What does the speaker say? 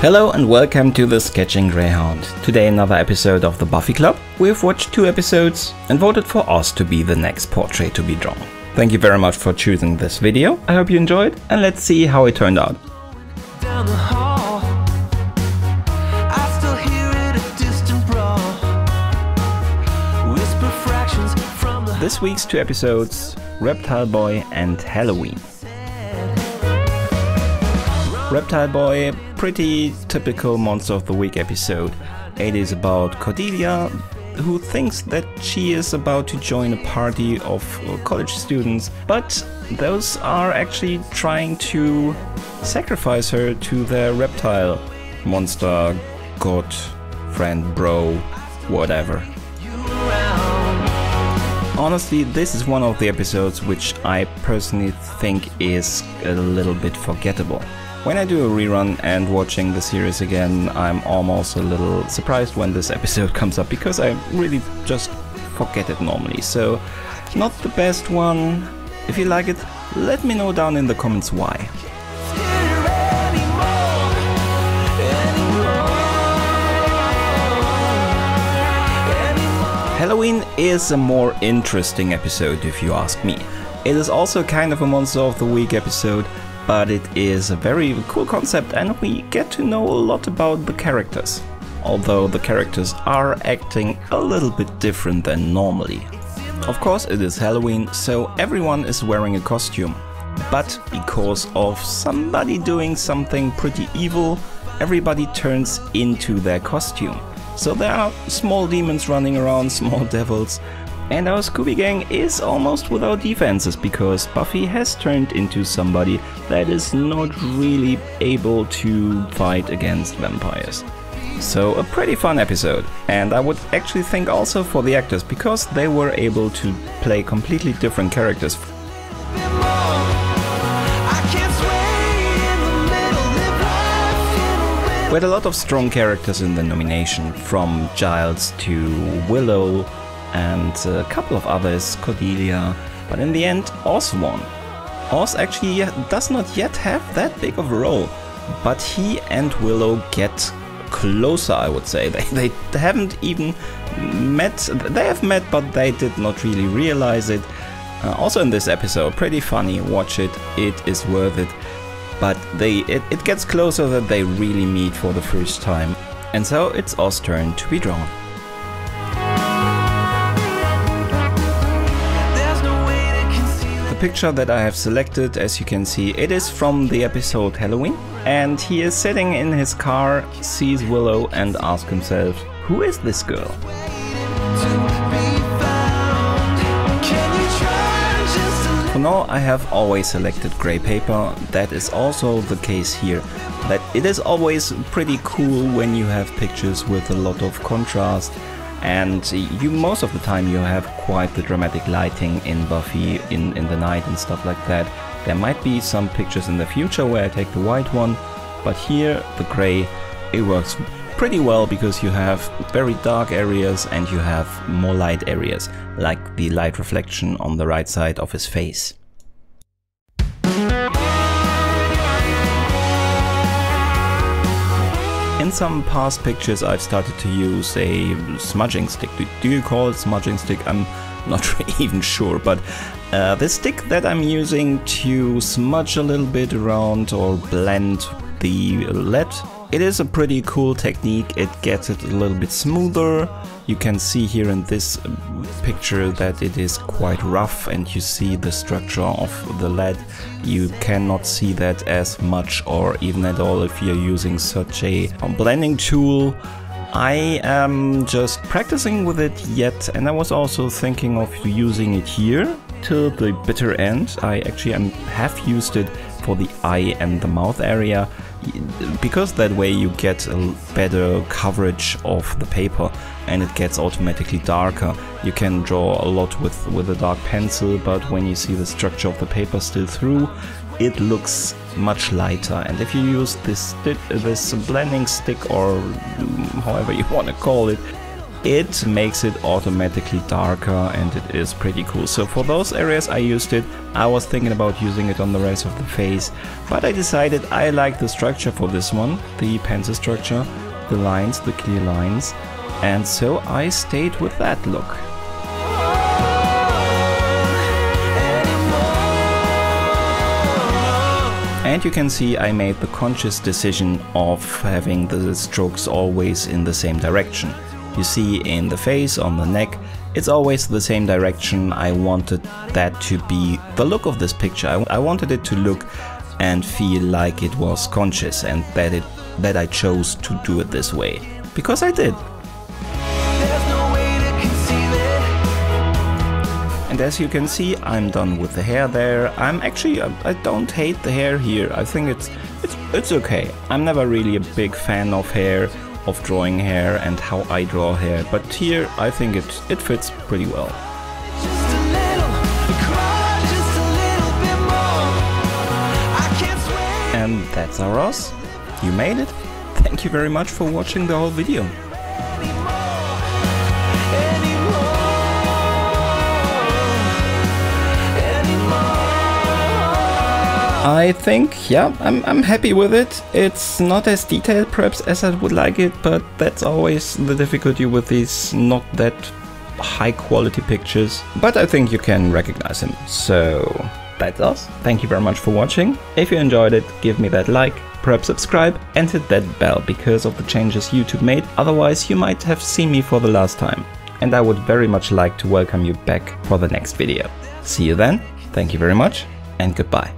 Hello and welcome to the Sketching Greyhound. Today another episode of the Buffy Club. We've watched 2 episodes and voted for Oz to be the next portrait to be drawn. Thank you very much for choosing this video. I hope you enjoyed and let's see how it turned out. Down the hall, I still hear it, a distant brawl. Whisper fractions from the This week's 2 episodes, Reptile Boy and Halloween. Reptile Boy, pretty typical Monster of the Week episode. It is about Cordelia, who thinks that she is about to join a party of college students, but those are actually trying to sacrifice her to their reptile monster, god, friend, bro, whatever. Honestly, this is one of the episodes which I personally think is a little bit forgettable. When I do a rerun and watching the series again, I'm almost a little surprised when this episode comes up because I really just forget it normally. So, not the best one. If you like it, let me know down in the comments why. Halloween is a more interesting episode if you ask me. It is also kind of a Monster of the Week episode, but it is a very cool concept and we get to know a lot about the characters. Although the characters are acting a little bit different than normally. Of course it is Halloween, so everyone is wearing a costume. But because of somebody doing something pretty evil, everybody turns into their costume. So there are small demons running around, small devils. And our Scooby Gang is almost without defenses because Buffy has turned into somebody that is not really able to fight against vampires. So a pretty fun episode, and I would actually think also for the actors because they were able to play completely different characters. We had a lot of strong characters in the nomination, from Giles to Willow, and a couple of others, Cordelia, but in the end Oz won. Oz actually does not yet have that big of a role, but he and Willow get closer, I would say. They haven't even met, they have met, but they did not really realize it. Also in this episode, pretty funny, watch it, it is worth it, but it gets closer that they really meet for the first time. And so it's Oz's turn to be drawn. The picture that I have selected, as you can see, it is from the episode Halloween, and he is sitting in his car, sees Willow and asks himself, who is this girl? For now I have always selected grey paper. That is also the case here, that it is always pretty cool when you have pictures with a lot of contrast. And most of the time you have quite the dramatic lighting in Buffy in the night and stuff like that. There might be some pictures in the future where I take the white one, but here the grey, it works pretty well because you have very dark areas and you have more light areas, like the light reflection on the right side of his face. In some past pictures I've started to use a smudging stick. Do you call it smudging stick? I'm not even sure, but the stick that I'm using to smudge a little bit around or blend the lead, it is a pretty cool technique. It gets it a little bit smoother. You can see here in this picture that it is quite rough and you see the structure of the lead. You cannot see that as much or even at all if you're using such a blending tool. I am just practicing with it yet, and I was also thinking of using it here till the bitter end. I actually have used it for the eye and the mouth area, because that way you get a better coverage of the paper and it gets automatically darker. You can draw a lot with a dark pencil, but when you see the structure of the paper still through, it looks much lighter. And if you use this blending stick, or however you want to call it, it makes it automatically darker, and it is pretty cool. So for those areas I used it. I was thinking about using it on the rest of the face, but I decided I like the structure for this one, the pencil structure, the lines, the clear lines, and so I stayed with that look. And you can see I made the conscious decision of having the strokes always in the same direction. You see in the face, on the neck, it's always the same direction. I wanted that to be the look of this picture. I wanted it to look and feel like it was conscious, and that I chose to do it this way. Because I did. And as you can see, I'm done with the hair there. I don't hate the hair here. I think it's okay. I'm never really a big fan of hair, of drawing hair and how I draw hair, but here I think it fits pretty well. And that's our Ross. You made it. Thank you very much for watching the whole video. I think, yeah, I'm happy with it. It's not as detailed perhaps as I would like it, but that's always the difficulty with these not that high quality pictures. But I think you can recognize him. So that's us. Thank you very much for watching. If you enjoyed it, give me that like, perhaps subscribe and hit that bell because of the changes YouTube made. Otherwise you might have seen me for the last time. And I would very much like to welcome you back for the next video. See you then. Thank you very much and goodbye.